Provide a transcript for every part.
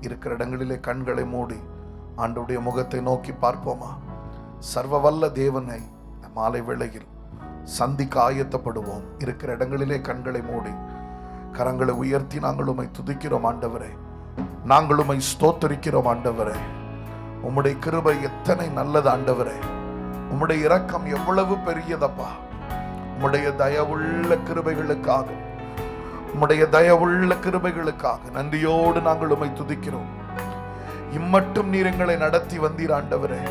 இருக்கிற இடங்களிலே கண்களை மூடி ஆண்டவருடைய முகத்தை நோக்கி பார்ப்போமா? சர்வ வல்ல தேவனை மாலை வேளையில் சந்திக்க ஆயத்தப்படுவோம். இருக்கிற இடங்களிலே கண்களை மூடி கரங்களை உயர்த்தி நாங்கள் உம்மை துதிக்கிறோம் ஆண்டவரே, நாங்கள் உம்மை ஸ்தோத்தரிக்கிறோம் ஆண்டவரே. உம்முடைய கிருபை எத்தனை நல்லது ஆண்டவரே, உம்முடைய இரக்கம் எவ்வளவு பெரியதப்பா. உம்முடைய தயவுள்ள கிருபைகளுக்காக, உம்முடைய தயவுள்ள கிருபைகளுக்காக நன்றியோடு நாங்கள் உம்மை துதிக்கிறோம். இம்மட்டும் நீர் எங்களை நடத்தி வந்தீர் ஆண்டவரே,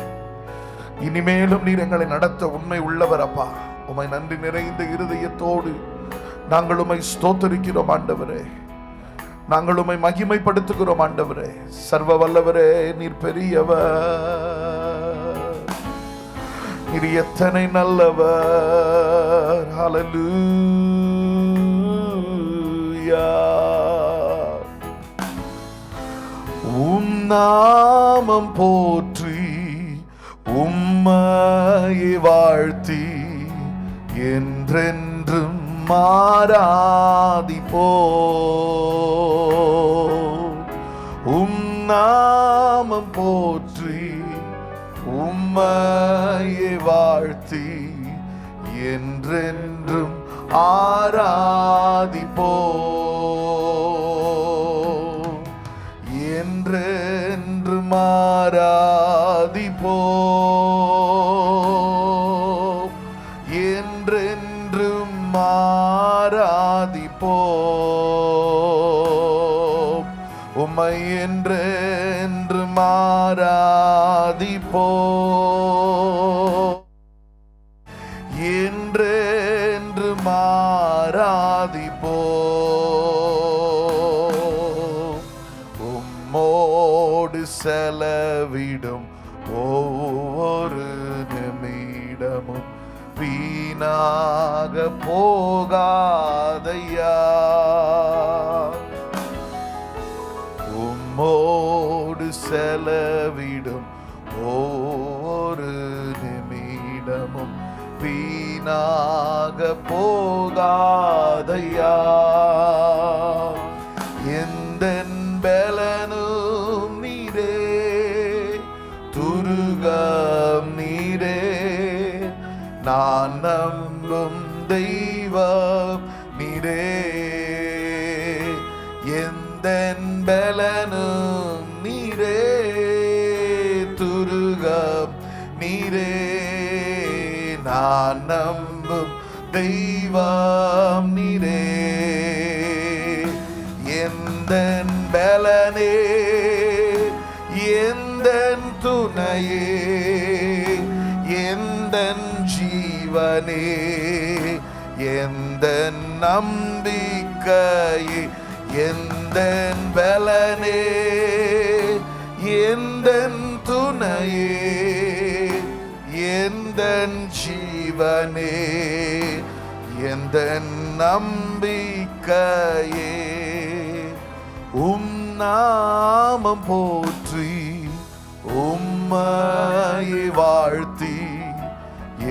இனிமேலும் நீர் எங்களை நடத்த உண்மை உள்ளவர் அப்பா. உம்மை நன்றி நிறைந்த இருதயத்தோடு நாங்கள் உம்மை ஸ்தோத்தரிக்கிறோம் ஆண்டவரே, நாங்கள் உம்மை மகிமைப்படுத்துகிறோம் ஆண்டவரே. சர்வ வல்லவரே, நீர் பெரியவர், நீர் எத்தனை நல்லவர். ஹல்லேலூயா. உம் நாமம் போற்றி உம்மையை வாழ்த்தி என்றென்றும் ஆராதிப்போம். உம் நாமம் போற்றி உம்மையை வாழ்த்தி என்றென்றும் ஆராதிப்போம். என்றென்றும் ஆராதிப்போம். என்றென்றும் ஆராதிப்போம். உம்மை என்றென்றும் ஆராதிப்போம். என்றென்றும் ஆராதிப்போம். உம்மோடு செலவிடும் ஒவ்வொரு நிமிடமும் வீணாக போகாதையா. உம்மோடு செலவிடும் ஒவ்வொரு நிமிடமும் வீணாக போகாதையா. எந்தன் பலனும் நீரே, துருகம் நீரே, நான் நம்பும் தெய்வம் நீரே. எந்தன் பலனும் நீரே, துருகம் நீரே, நான் நம்பும் தெய்வம் நீரே. எந்தன் பலனே, எந்தன் துணையே, எந்தன் ஜீவனே, எந்தன் நம்பிக்கையே, எந்தன் பலனே, எந்தன் துணையே, எந்தன் ஜீவனே, எந்தன் நம்பிக்கையே. உம் நாமம் போற்றி உம்மையை வாழ்த்தி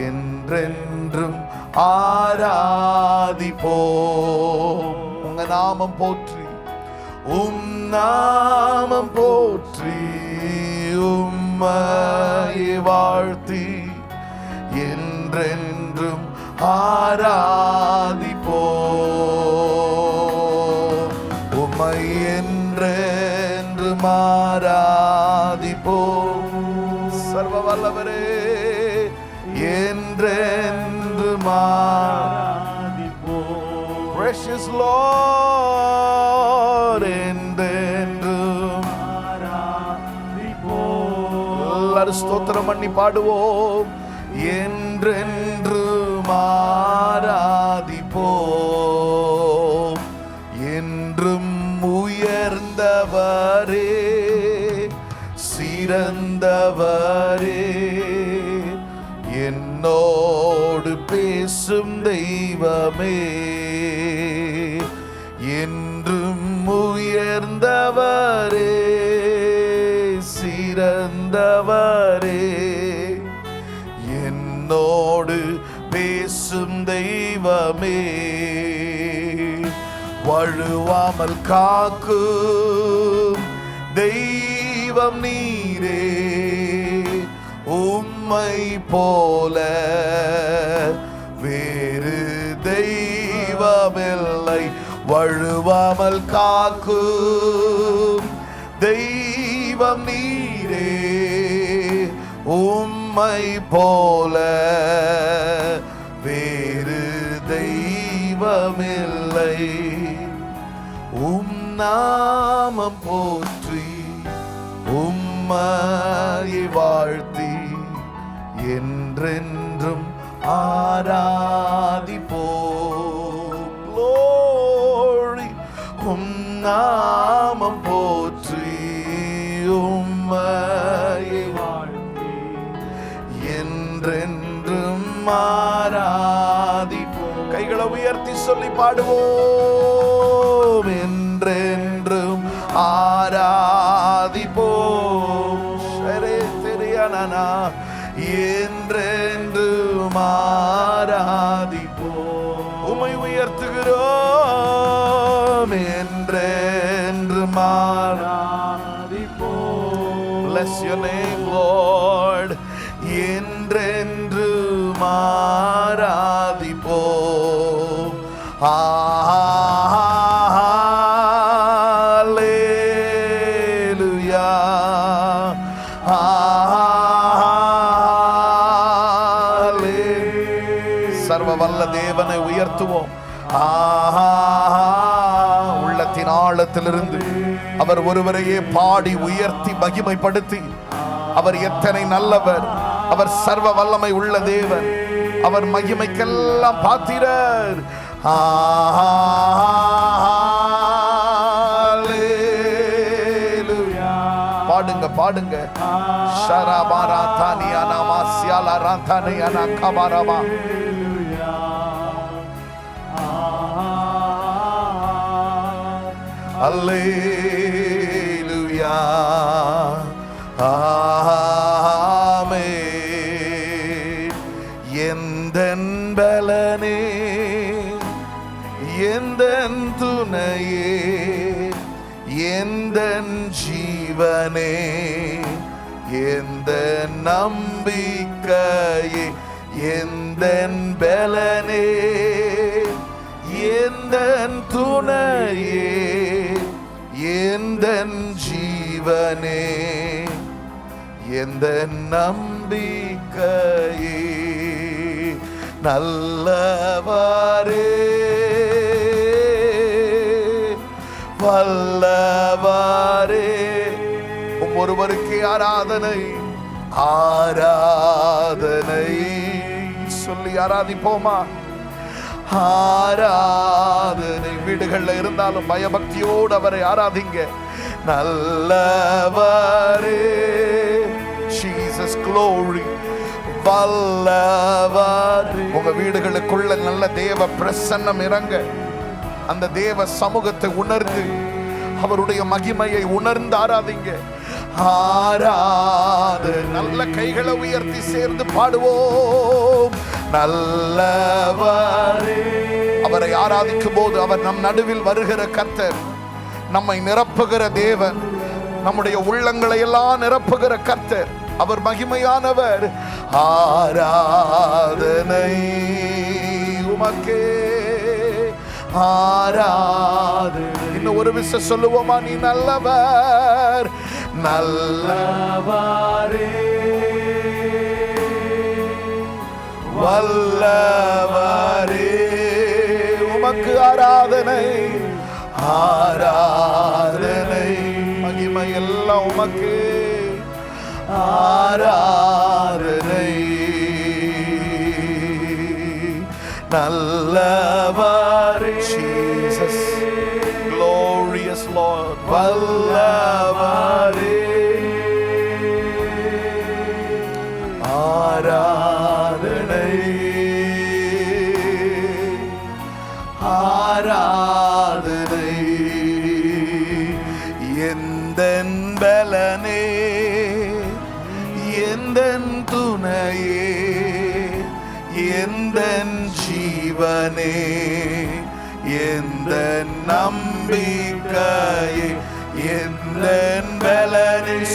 என்றென்றும் ஆராதிப்போம். உங்க நாமம் போற்றி, உம் நாமம் போற்றி உம்மையை வாழ்த்தி என்றென்றும் ஆராதிப்போம். உம்மை என்றென்றும் ஆராதிப்போம். சர்வ வல்லவரே, என்றென்றும் ஆராதிப்போம். Precious Lord, என்றென்றும் ஆராதிப்போம். எல்லாரும் ஸ்தோத்திரம் பண்ணி பாடுவோம். என்றென்றும் ஆராதிப்போம். என்றும் உயர்ந்தவரே, சிறந்தவரே, என்னோடு பேசும் தெய்வமே. என்றும் உயர்ந்தவரே, சிறந்தவரே, என்னோடு பேசும் தெய்வமே. வழுவாமல் காக்கும் தெய்வம் நீரே, உம்மை போல வேறு தெய்வமில்லை. வழுவாமல் காக்கும் தெய்வம் நீரே, உம்மை போல வேறு தெய்வமில்லை. உம் நாமம் போற்றி உம்மையை வாழ்த்தி என்றென்றும் ஆராதிப்போம். Glory. உம் நாமம் போற்றி உம்மையை வாழ்த்தி என்றென்றும் ஆராதிப்போம். கைகளை உயர்த்தி சொல்லி பாடுவோம். என்றென்றும் ஆராதிப்போம். என்றென்றும் ஆராதிப்போம். உம்மை உயர்த்துகிறோம். என்றென்றும் ஆராதிப்போம். Bless your name, Lord. என்றென்றும் ஆராதிப்போம். சர்வ வல்ல தேவனை உயர்த்துவோம். உள்ளத்தின் ஆழத்திலிருந்து அவர் ஒருவரையே பாடி உயர்த்தி மகிமைப்படுத்தி, அவர் எத்தனை நல்லவர், அவர் சர்வ வல்லமை உள்ள தேவன், அவர் மகிமைக்கெல்லாம் பாத்திரர். பாடுங்க பாடுங்க. ஷராபாரா தானியானா மாஸ்யாலா ராந்தானியானா கபாரமா. அல்லேலூயா. ஆமென். எந்தன் பலனே, எந்தன் துணையே, எந்தன் ஜீவனே, எந்தன் நம்பிக்கையே, எந்தன் பலனே, எந்தன் துணையே, எந்தன் ஜீவனே, எந்தன் நம்பிக்கையே, நல்லவரே, வல்லவரே. ஒருவருக்கு ஆராதனை, ஆராதனை சொல்லி ஆராதிப்போமா? ஆராதனை. வீடுகள்ல இருந்தாலும் பயபக்தியோடு அவரை ஆராதிங்க. நல்லவரே, Jesus glory. வல்லவரே. உங்க வீடுகளுக்குள்ள நல்ல தேவ பிரசன்னம் இறங்க, அந்த தேவ சமூகத்தை உணர்ந்து அவருடைய மகிமையை உணர்ந்து ஆராதிங்க. ஆராதனை. நல்ல கைகளை உயர்த்தி சேர்ந்து பாடுவோம். நல்லவரே. அவரை ஆராதிக்கும் போது அவர் நம் நடுவில் வருகிற கர்த்தர், நம்மை நிரப்புகிற தேவன், நம்முடைய உள்ளங்களை எல்லாம் நிரப்புகிற கர்த்தர், அவர் மகிமையானவர். ஆராதனை உமக்கே, ஆராதனை. இன்னும் ஒரு விஷயம் சொல்லுவோமா? நீ நல்லவர், நல்லவரே, வல்லவரே. உமக்கு ஆராதனை, ஆராதனை. மகிமை எல்லாம் உமக்கு. ஆராதனை. நல்லவரே, Jesus glorious Lord. வல்லவரே, ஆராதனை, ஆராதனை. எந்தன் பலனே, எந்தன் துணையே, எந்தன் ஜீவனே, எந்தன் நம்பிக்கையே, எந்தன்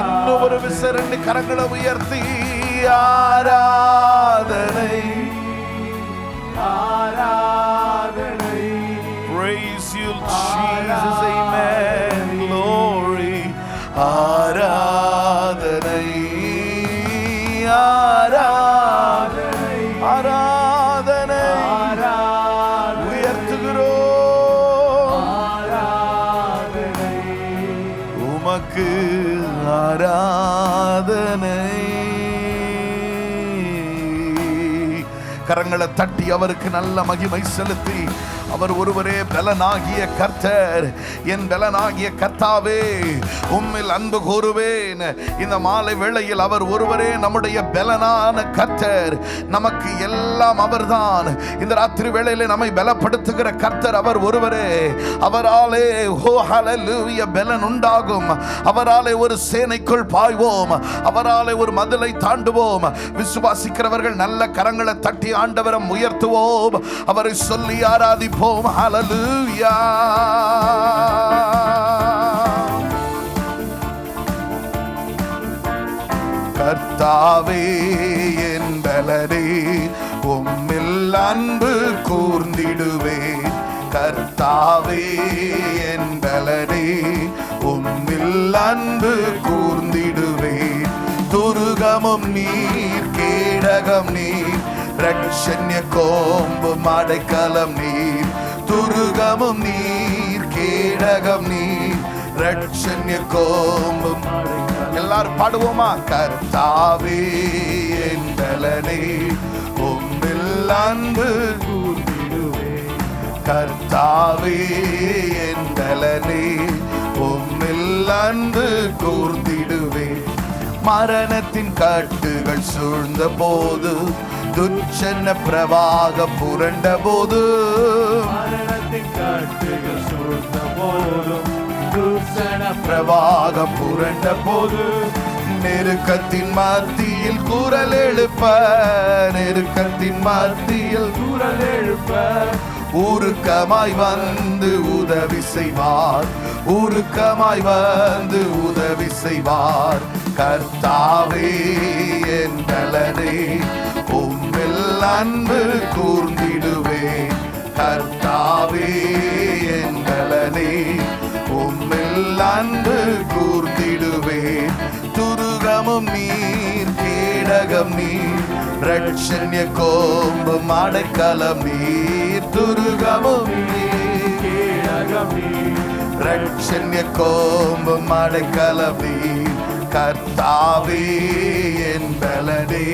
இன்னும் ஒரு விசை 2 கரங்களை உயர்த்தி ஆராதனை ஆராதனை. Praise you Jesus, amen, glory. ஆராதனை ஆராதனை ஆராதனை உயர்த்துகிறோம். ஆராதனை உமக்கு ஆராதனை. கரங்களை தட்டி அவருக்கு நல்ல மகிமை செலுத்தி அவர் ஒருவரே பலனாகிய கர்த்தர். என் பலனாகிய கர்த்தாவே, உம்மில் அன்பு கூறுவேன். இந்த மாலை வேளையில் அவர் ஒருவரே நம்முடைய பலனான கர்த்தர். நமக்கு எல்லாம் அவர்தான். இந்த ராத்திரி வேளையிலே நம்மை பலப்படுத்துகிற கர்த்தர் அவர் ஒருவரே. அவராலே ஓ ஹல்லேலூயா பலன் உண்டாகும். அவராலே ஒரு சேனைக்குள் பாய்வோம். அவராலே ஒரு மதிலை தாண்டுவோம். விசுவாசிக்கிறவர்கள் நல்ல கரங்களை தட்டி ஆண்டவரை உயர்த்துவோம். அவரை சொல்லி ஆராதிப்போம். ஹல்லேலூயா. கர்த்தாவே என் பலனே, உம்மில் அன்பு கூர்ந்திடுவேன். கர்த்தாவே என் பலனே, உம்மில் அன்பு கூர்ந்திடுவேன். துருகமும் நீர், கேடகம் நீர், ரட்சண்ய கோம்பும் அடைக்கலம் நீர். துருகமும் நீர், கேடகம் நீர், ரட்சண்ய கோம்பும். எல்லாரும் பாடுவோமா? கர்த்தாவே என் பலனே, உம்மில் அன்பு கூர்ந்திடுவேன். கர்த்தாவே என் பலனே, உம்மில் அன்பு கூர்ந்திடுவேன். மரணத்தின் கட்டுகள் சூழ்ந்த போது, துச்சன பிரவாக புரண்ட போது, மரணத்தின் கட்டுகள் சூழ்ந்த போதும், துச்சன பிரவாக புரண்ட போது, நெருக்கத்தின் மத்தியில் குரல் எழுப்ப, நெருக்கத்தின் மத்தியில் குரல் எழுப்ப, உருக்கமாய் வந்து உதவி செய்வார். உருக்கமாய் வந்து உதவி செய்வார். கர்த்தாவே என் பலனே, உம்மில் அன்பு கூர்ந்திடுவேன். கர்த்தாவே என் பலனே, உம்மில் அன்பு கூர்ந்திடுவேன். துருகமும் நீர், கேடகம் நீர், ரட்சண்ய கோம்பும் அடைக்கலம் நீர். துருகமும் நீர், கேடகம் நீர், ரட்சண்ய கோம்பும் அடைக்கலம் நீர். கர்த்தாவே என் பலனே,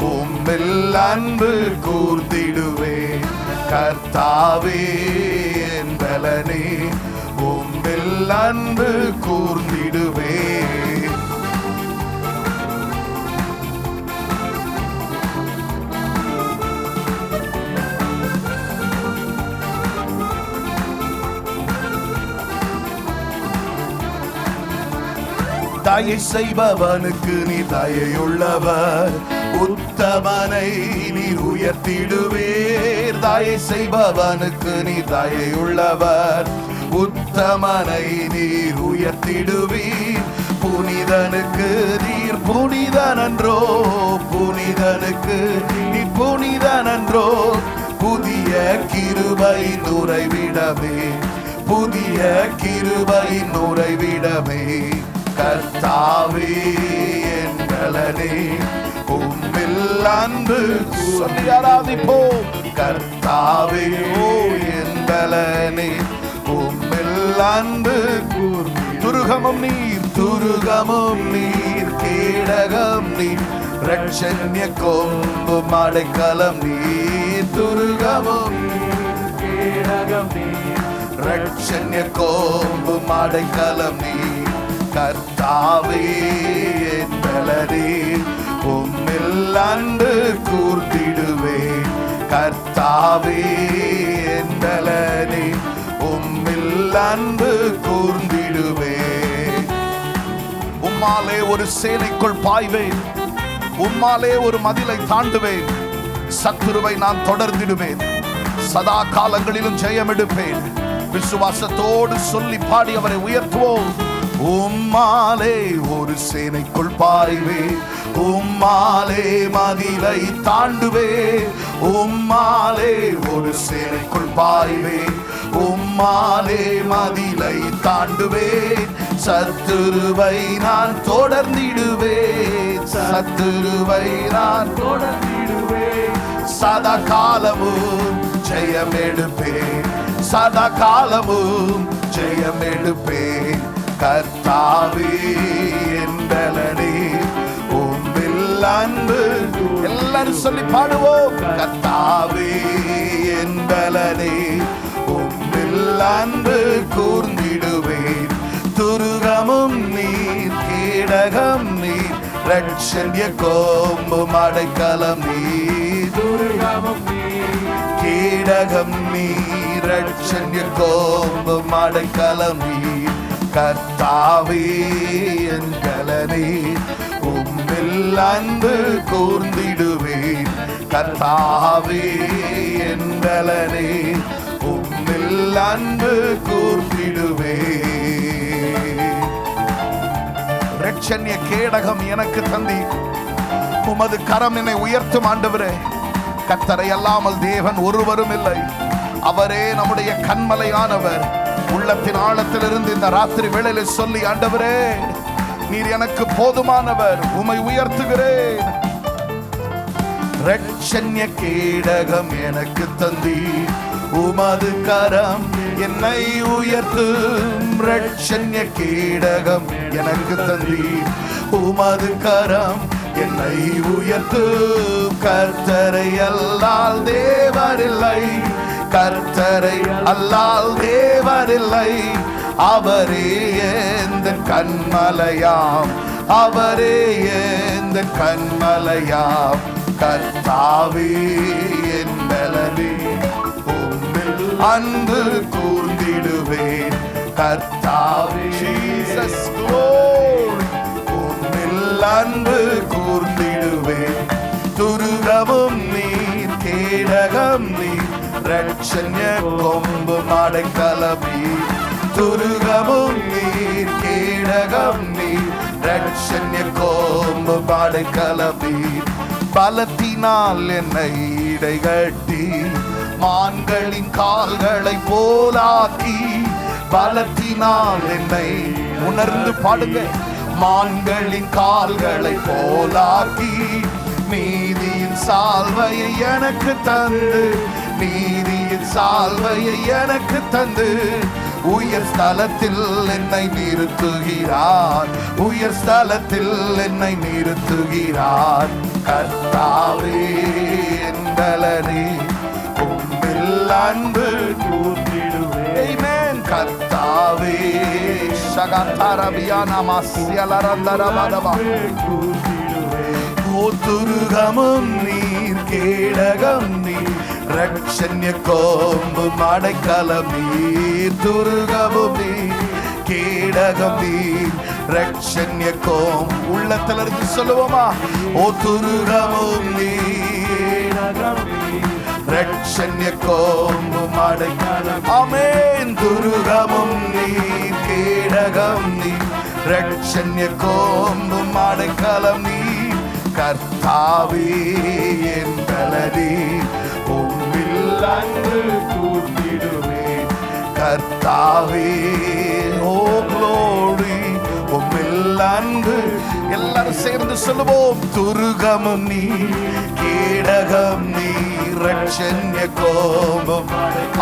உம்மில் அன்பு கூர்ந்திடுவேன். கர்த்தாவே என் பலனே, உம்மில் அன்பு கூர்ந்திடுவேன். தயை செய்பவனுக்கு நீ தயையுள்ளவர். உத்தமனை நீர் உயர்த்திடுவீர். தயை செய்பவனுக்கு நீ தயையுள்ளவர். உத்தமனை நீர் உயர்த்திடுவீர். புனிதனுக்கு நீர் புனிதனன்றோ, புனிதனுக்கு நீ புனிதனன்றோ. புதிய கிருபை நுரைவிடமே, புதிய கிருபை நுரைவிடமே. கர்த்தாவே என் பலனே, உம்மில் அன்பு சொல்லி ஆராதிப்போம். கர்த்தாவே ஓ என் பலனே, உம்மில் அன்பு கூர்ந்திடுவேன். துருகமும் நீர், துருகமும் நீர், கேடகம் நீர், ரட்சண்ய கோம்பும் அடைக்கலம் நீர். துருகமும் நீர், கேடகம் நீர், ரட்சண்ய கோம்பும் அடைக்கலம் நீர். கர்த்தாவே என் பலனே, உம்மில் அன்பு கூர்ந்திடுவேன். கர்த்தாவே என் பலனே, உம்மில் அன்பு கூர்ந்திடுவேன். உம்மாலே ஒரு சேனைக்குள் பாய்வேன். உம்மாலே ஒரு மதிலை தாண்டுவேன். சத்துருவை நான் தொடர்ந்திடுவேன். சதா காலங்களிலும் ஜெயம் எடுப்பேன். விசுவாசத்தோடு சொல்லி பாடி அவரை உயர்த்துவோம். உம்மாலே ஒரு சேனைக்குள் பாய்வே, உம்மாலே மதிலை தாண்டுவே. உம்மாலே ஒரு சேனைக்குள் பாய்வே, உம்மாலே மதிலை தாண்டுவே. சத்துருவை நான் தொடர்ந்திடுவேன். சத்துருவை நான் தொடர்ந்திடுவேன். சதா காலமும் ஜெயம் எடுப்பேன். சதா காலமும் ஜெயம் எடுப்பேன். கர்த்தாவே என் பலனே, உம்மில் அன்பு. எல்லாரும் சொல்லி பாடுவோம். கர்த்தாவே என் பலனே, அன்பு கூர்ந்திடுவேன். துருகமும் நீர், கேடகம் நீர், ரட்சண்ய கோம்பும் அடைக்கலம் நீர். துருகமும் நீர், கேடகம் நீர், ரட்சண்ய கோம்பும் அடைக்கலம் நீர். கர்த்தாவே என் பலனே, உம்மில் அன்பு கூர்ந்திடுவேன். கர்த்தாவே என் பலனே, உம்மில் அன்பு கூர்ந்திடுவேன். ரட்சண்ய கேடகம் எனக்கு தந்தி, உமது கரம் என்னை உயர்த்தும் ஆண்டவரே. கர்த்தரை அல்லாமல் தேவன் ஒருவரும் இல்லை. அவரே நம்முடைய கண்மலையானவர். உள்ளத்தின் ஆழத்திலிருந்து இந்த ராத்திரி வேளையில சொல்லி, ஆண்டவரே நீர் எனக்கு போதுமானவர், உம்மை உயர்த்துகிறேன். ரட்சண்ய கேடகம் எனக்கு தந்தி, உமது கரம் என்னை உயர்த்தும். ரட்சண்ய கேடகம் எனக்கு தந்தி, உமது கரம் என்னை உயர்த்தும். கர்த்தரை அல்லால் தேவரில்லை, கர்த்தரை அல்லால் தேவரில்லை. அவரே எந்த கண்மலையாம், அவரே எந்த கண்மலையாம். கர்த்தாவே என் பலனே, உம்மில் அன்பு கூர்ந்திடுவேன். கர்த்தாவே ஜீசஸ் glory, உம்மில் அன்பு கூர்ந்திடுவேன். துருகமும் நீர், கேடகம் நீர், ரட்சண்ய கொம்பும் அடைக்கலம் நீர். துருகமும் நீர், கேடகம் நீர், ரட்சண்ய கோம்பும் அடைக்கலம் நீர். பலத்தினால் என்னை இடைகட்டி, மான்களின் கால்களை போலாக்கி. பலத்தினால் என்னை, உணர்ந்து பாடுங்க, மான்களின் கால்களை போலாக்கி. நீதியின் சால்வையை எனக்கு தந்து, நீதியின் சால்வையை எனக்கு தந்து, உயர் ஸ்தலத்தில் என்னை நிறுத்துகிறார், உயர் ஸ்தலத்தில் என்னை நிறுத்துகிறார். கர்த்தாவே என் பலனே, உம்மில் அன்பு கூர்ந்திடுவேன். ஆமென். கர்த்தாவே ஷகதரபியானா மஸ்யலரந்தரபதபா கூர்ந்திடுவேன். ஓ துருகமும் நீர், கேடகம் நீர், ரட்சண்ய கோம்பும் அடைக்கலம் நீர். துருகமும் நீர், கேடகம் நீர், ரட்சண்ய கோம். உள்ளத்திலிருந்து சொல்லுவோமா? ஓ துருகமும் நீர், ரட்சண்ய கோம்பும் அடைக்கலம். ஆமென். துருகமும் நீர், கேடகம் நீர், ரட்சண்ய கோம்பும் அடைக்கலம் நீர். கர்த்தாவே என் பலனே, உம்மில் அன்பு கூர்ந்திடுவேன். கர்த்தாவே ஓ glory, உம்மில் அன்பு. எல்லாரும் சேர்ந்து சொல்லுவோம். துருகமும் நீர், கேடகம் நீர், ரட்சண்ய கோபம்.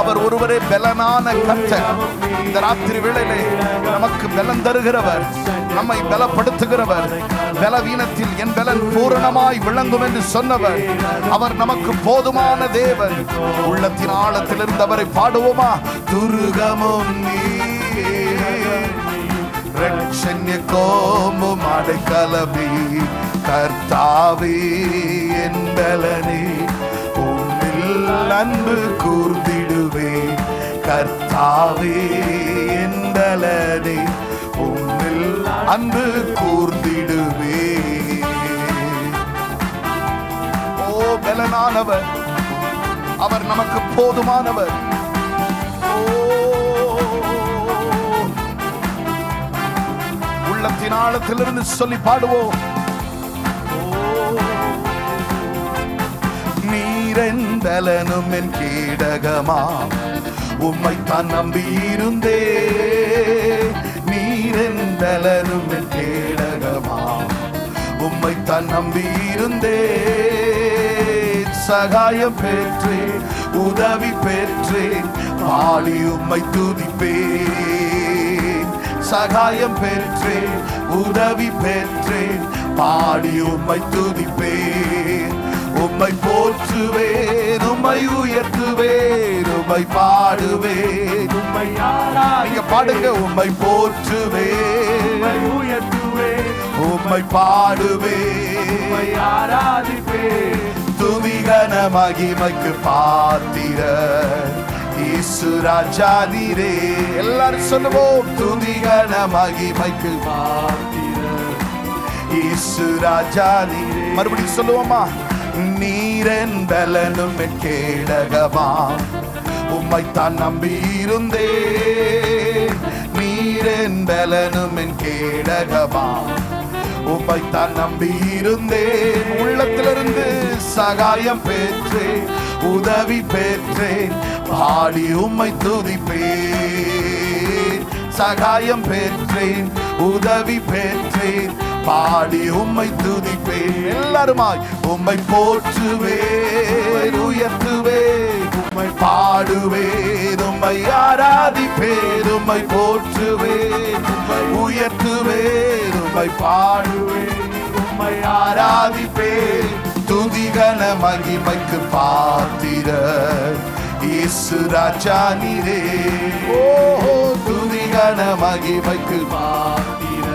அவர் ஒருவரே பலனான கர்த்தர். இந்த ராத்திரி வேளையிலே நமக்கு பலன் தருகிறவர், நம்மை பலப்படுத்துகிறவர். பலவீனத்தில் என் பலன் பூரணமாய் விளங்கும் என்று சொன்னவர். அவர் நமக்கு போதுமான தேவன். உள்ளத்தின் ஆழத்திலிருந்து அவரை பாடுவோமா? துருகமும் நீர், ரட்சண்ய கோம்பும் அடைக்கலமே. கர்த்தாவே என் பலனே, உம்மில் அன்பு கூர்ந்திடுவே. கர்த்தாவே என் பலனே, உம்மில் அன்பு கூர்ந்திடுவே. ஓ பலனானவர், அவர் நமக்கு போதுமானவர். உள்ளத்தின் ஆழத்திலிருந்து சொல்லி பாடுவோம். நீரெந்தலனும் என் கேடகமா, உம்மைத்தான் நம்பியிருந்தே. நீரெந்தலனும் என் கேடகமா, உம்மைத்தான் நம்பியிருந்தே. சகாயம் பெற்றேன், உதவி பெற்றேன், பாடி உம்மை துதிப்பேன். சகாயம் பெற்றேன், உதவி பெற்றேன், பாடி உம்மை துதிப்பேன். உம்மை போற்றுவேன், உம்மை உயர்த்துவேன், உம்மை பாடுவேன், உம்மை ஆராதிப்பேன். நீங்க பாடுங்க. உம்மை போற்றுவேன், உம்மை உயர்த்துவேன், உம்மை பாடுவேன், உம்மை ஆராதிப்பேன். துதிகன மகிமைக்கு பாத்திர இயேசு ராஜா நீரே. எல்லாரும் சொல்லுவோம். துதிகன மகிமைக்கு பாத்திரர் இயேசு ராஜா நீரே. மறுபடியும் சொல்லுவோமா? நீரன் பலனும் என் கேடகமா, உம்மைத்தான் நம்பியிருந்தேன். நீரன் பலனும் என் கேடகமா, உம்மைத்தான் நம்பியிருந்தேன். உள்ளத்திலிருந்து சகாயம் பெற்றேன், உதவி பெற்றேன், பாடி உம்மை துதிப்பேன். சகாயம் பெற்றேன், உதவி பெற்றேன், பாடி உம்மை துதிப்பேன். எல்லாருமாய் உம்மை போற்றுவேன், உயர்த்துவேன், உம்மை பாடுவேன், உம்மை ஆராதிப்பேன், உம்மை போற்றுவேன், உம்மை உயர்த்துவேன், உம்மை பாடுவேன், உம்மை ஆராதிப்பேன். துதிகன மகிமைக்கு பாத்திர இயேசு ராஜா நீரே. ஓஹோ, துதிகன மகிமைக்கு பாத்திர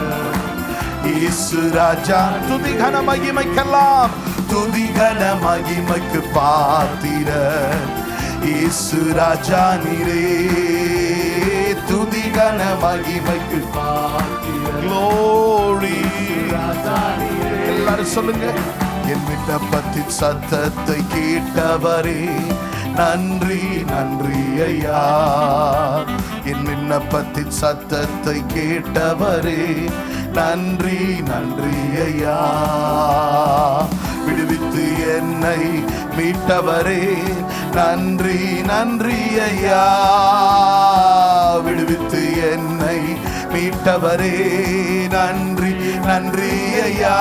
இயேசு ராஜா. துதிகன மகிமைக்கெல்லாம், துதிகன மகிமைக்கு பாத்திர இயேசு ராஜா நீரே. துதிகன மகிமைக்கு பாத்திர. Glory. எல்லாரும் சொல்லுங்க. என் விண்ணப்பத்தின் சத்தத்தை கேட்டவரே நன்றி நன்றி ஐயா. என் விண்ணப்பத்தின் சத்தத்தை கேட்டவரே நன்றி நன்றி ஐயா. விடுவித்து என்னை மீட்டவரே நன்றி நன்றி ஐயா. விடுவித்து என்னை மீட்டவரே நன்றி நன்றி ஐயா.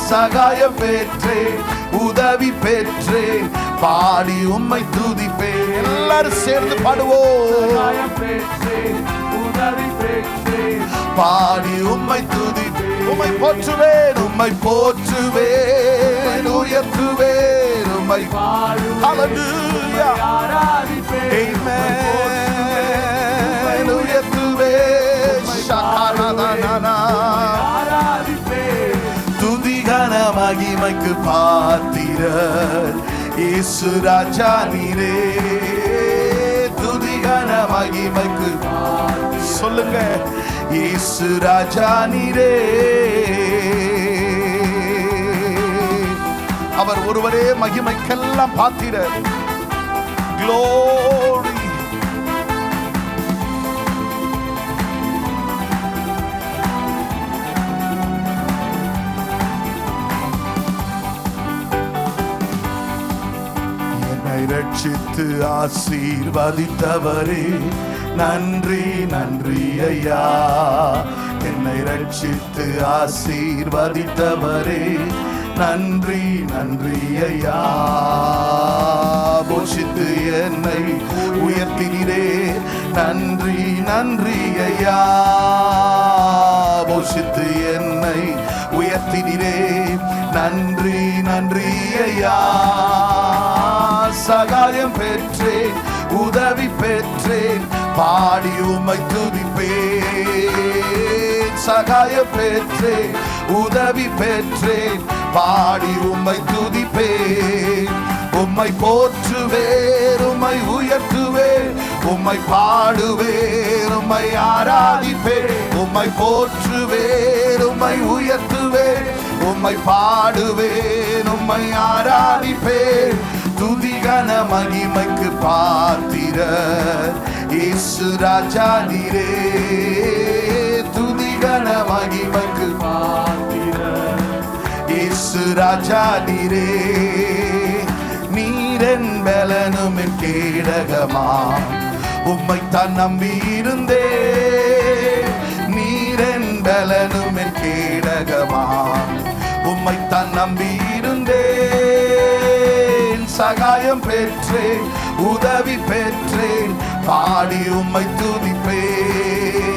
சகாயம் பெற்றேன், உதவி பெற்றேன், பாடி உம்மை துதிப்பேன். எல்லாரும் சேர்ந்து பாடுவோம். சகாயம் பெற்றேன், உதவி பெற்றேன், பாடி உம்மை துதிப்பேன். உம்மை போற்றுவேன், உம்மை போற்றுவேன், உயர்த்துவேன், உம்மை பாடுவேன், ஹல்லேலூயா ஆராதிப்பேன். ஆமென். உயர்த்துவேன், ஷகரதனனா ஆராதிப்பேன். துதிகன மகிமைக்கு பாத்திரர் இயேசு ராஜா நீரே. துதிகன மகிமைக்கு சொல்லுங்க. இயேசு ராஜா நீரே. அவர் ஒருவரே மகிமைக்கெல்லாம் பாத்திரர். Glory. என்னை ரட்சித்து ஆசீர்வதித்தவரே நன்றி நன்றி ஐயா. என்னை ரட்சித்து ஆசீர்வதித்தவரே நன்றி நன்றி ஐயா. போஷித்து என்னை உயர்த்தினீரே நன்றி நன்றி ஐயா. போஷித்து என்னை உயர்த்தினீரே நன்றி நன்றி ஐயா. சகாயம் பெற்றேன், உதவி பெற்றேன், பாடி உம்மை துதிப்பேன். சகாயம் பெற்றேன், உதவி பெற்றேன், பாடி உம்மை துதிப்பேன். உம்மை போற்றுவேன், உம்மை உயர்த்துவேன், உம்மை பாடுவேன், உம்மை ஆராதிப்பேன். உம்மை போற்றுவேன், உம்மை உயர்த்துவேன், உம்மை பாடுவேன், உம்மை ஆராதிப்பேன். துதிகன மகிமைக்கு பாத்திரர் இயேசு ராஜா நீரே. துதிகன மகிமைக்கு பாத்திரர் இயேசு ராஜா நீரே. நீரென் பலனும் என் கேடகமா, உம்மைத்தான் நம்பியிருந்தேன். நீரென் பலனும் என் கேடகமா, உம்மைத்தான் நம்பியிருந்தேன். சகாயம் பெற்றேன், உதவி பெற்றேன், பாடி உம்மை துதிப்பேன்.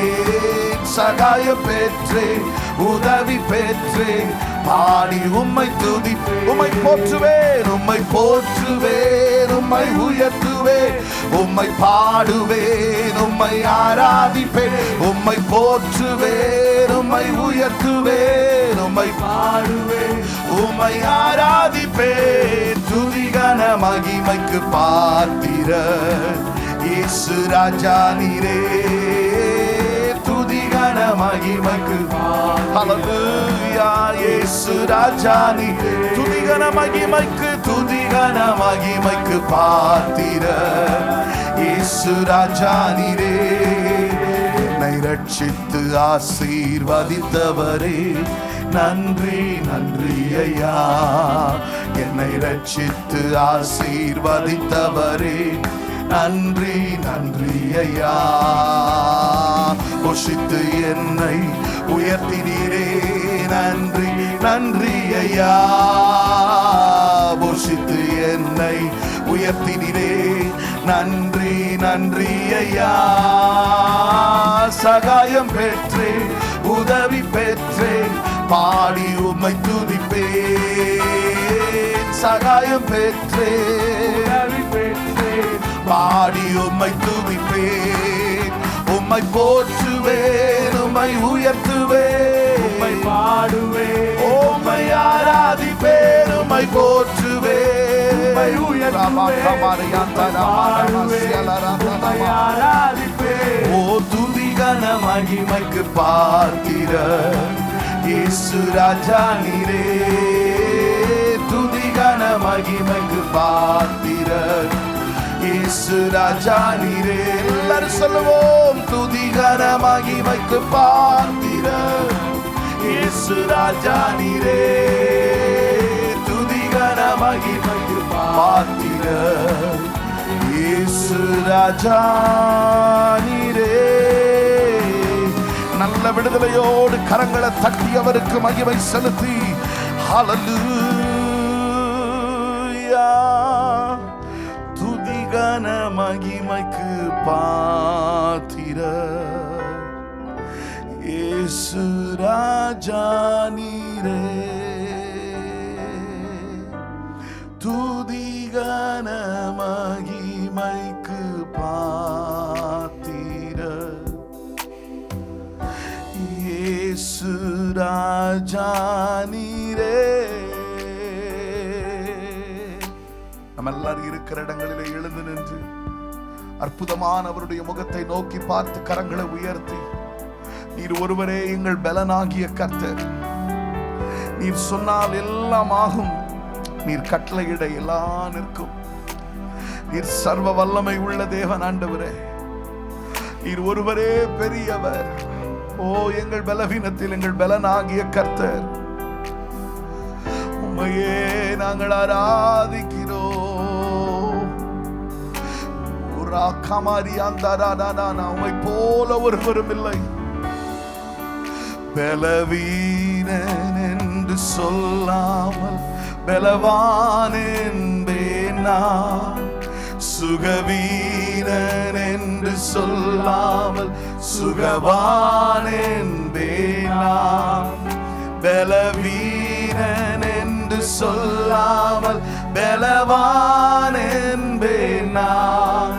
சகாயம் பெற்றேன், உதவி பெற்றேன். பாடி உம்மை துதிப்பேன், உம்மை போற்றுவேன், உம்மை போற்றுவேன், உம்மை உயர்த்துவேன், உம்மை பாடுவேன், உம்மை ஆராதிப்பேன், உம்மை போற்றுவேன், உம்மை உயர்த்துவேன், உம்மை பாடுவேன், உம்மை ஆராதிப்பேன். துதிகன மகிமைக்கு பாத்திரர் இயேசு ராஜா நீரே. துதிகன மகிமைக்கு ஹல்லேலூயா இயேசு ராஜா நீரே. துதிகன மகிமைக்கு, துதிகன மகிமைக்கு பாத்திரர் இயேசு ராஜா நீரே. என்னை ரட்சித்து ஆசீர்வதித்தவரே நன்றி நன்றி ஐயா. என்னை ரட்சித்து ஆசீர்வதித்தவரே நன்றி நன்றி ஐயா. போஷித்து என்னை உயர்த்தினீரே நன்றி நன்றி ஐயா. போஷித்து என்னை உயர்த்தினீரே நன்றி நன்றி ஐயா. சகாயம் பெற்றேன், உதவி பெற்றேன், பாடி உம்மை துதிப்பேன். சகாயம் பெற்றேன், உதவி பெற்றேன், பாடி உம்மை துதிப்பேன். உம்மை போற்றுவேன், உம்மை உயர்த்துவேன், உம்மை பாடுவேன், உம்மை ஆராதிப்பேன், உம்மை போற்றுவேன், உம்மை உயர்த்துவேன். ஓ துதிகன மகிமைக்கு பாத்திரர் இயேசு ராஜா நீரே. துதிகன மகிமைக்கு பாத்திரர் இயேசு ராஜா நீரே. எல்லாரும் சொல்லுவோம், துதிகன மகிமைக்கு பாத்திரர் இயேசு ராஜா நீரே. துதிகன மகிமைக்கு பாத்திரர் இயேசு ராஜா நீரே. நல்ல விடுதலையோடு கரங்களை தட்டி அவருக்கு மகிமை செலுத்தி ஹல்லேலூயா. துதிகன மகிமைக்கு பாத்திரர் இயேசு ராஜா நீரே. துதிகன மகிமைக்கு பாத்திரர் இயேசு ராஜா நீரே. நம்ம எல்லாரும் இருக்கிற இடங்களிலே எழுந்து நின்று அற்புதமான அவருடைய முகத்தை நோக்கி பார்த்து கரங்களை உயர்த்தி, நீர் ஒருவரே எங்கள் பலனாகிய கர்த்தர். நீர் சொன்னால் எல்லாம் ஆகும், நீர் கட்டளையிட எல்லாம் நிற்கும். நீர் சர்வ வல்லமை உள்ள தேவன் ஆண்டவரே. நீர் ஒருவரே பெரியவர். ஓ எங்கள் பலவீனத்தில் எங்கள் பலனாகிய கர்த்தர். உம்மையே நாங்கள் ஆராதிக்கிறோம். உம்மை போல ஒருவரும் இல்லை. பலவீனன் என்று சொல்லாமல் பலவான் என்பேன் நான். சுகவீனன் என்று சொல்லாமல் சுகவான் என்பேன் நான். பலவீனன் என்று சொல்லாமல் பலவான் என்பேன் நான்.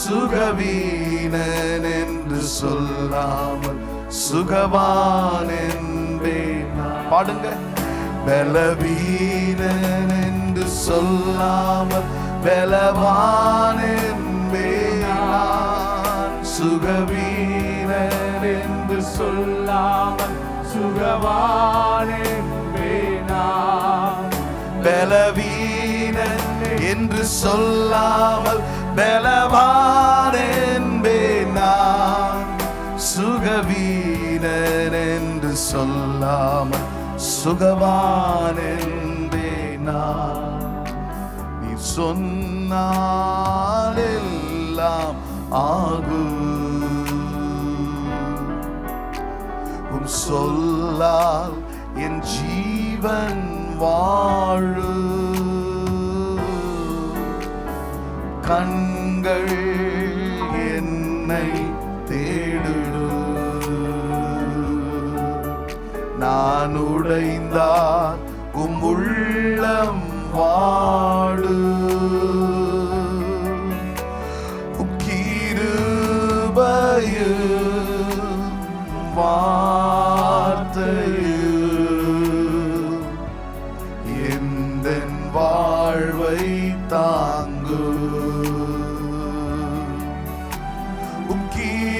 சுகவீனன் என்று சொல்லாமல் சுகவான் என்பேன் நான். பாடுங்க. பலவீனன் என்று சொல்லாமல் பலவான் என்பேன் நான். சுகவீனன் என்று சொல்லாமல் சுகவான் என்பேன் நான். பலவீனன் என்று சொல்லாமல் பலவான் என்பேன் நான். சுகவீனன் என்று சொல்லாமல் சுகவான் என்பேன் நான். நீ சொன்னால் எல்லாம் ஆகும். உம் சொல்லால் என் ஜீவன் வாழு. கண்கள் என்னை தேடு. நான் உடைந்தால் உள்ளம் வாடு. கிருபையு வார்த்தையு எந்தன் வாழ்வை தாங்கு.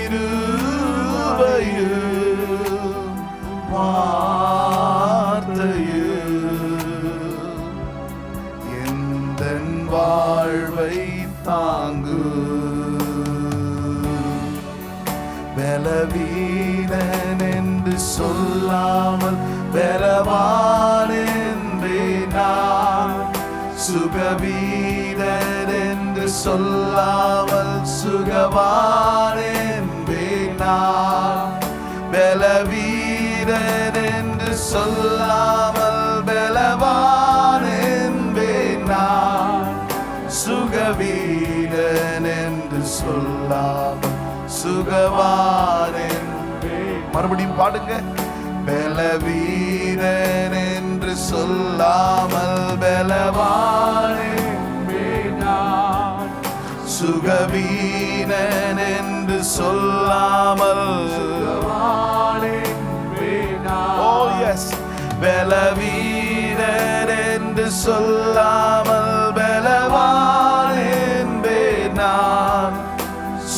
கிருபையு வார்த்தையு எந்தன் வாழ்வை தாங்கு. பலவீனன் என்று சொல்லாமல் பலவான் என்றே நான், சுகவீரன் என்று சொல்லாமல் சுகவான் என்பே நான். பலவீரன் என்று சொல்லாமல் பலவான் என்பே நான், சுகவீரன் என்று சொல்லாமல் சுகவான் என்பே. மறுபடியும் பாடுங்க. பலவீரன் என்று சொல்லாமல் பலவான் என்பே நான், சுகவீரன் என்று சொல்லாமல் சுகவான் என்பே நான். Oh yes. பலவீரன் என்று சொல்லாமல் பலவான் என்பே நான்,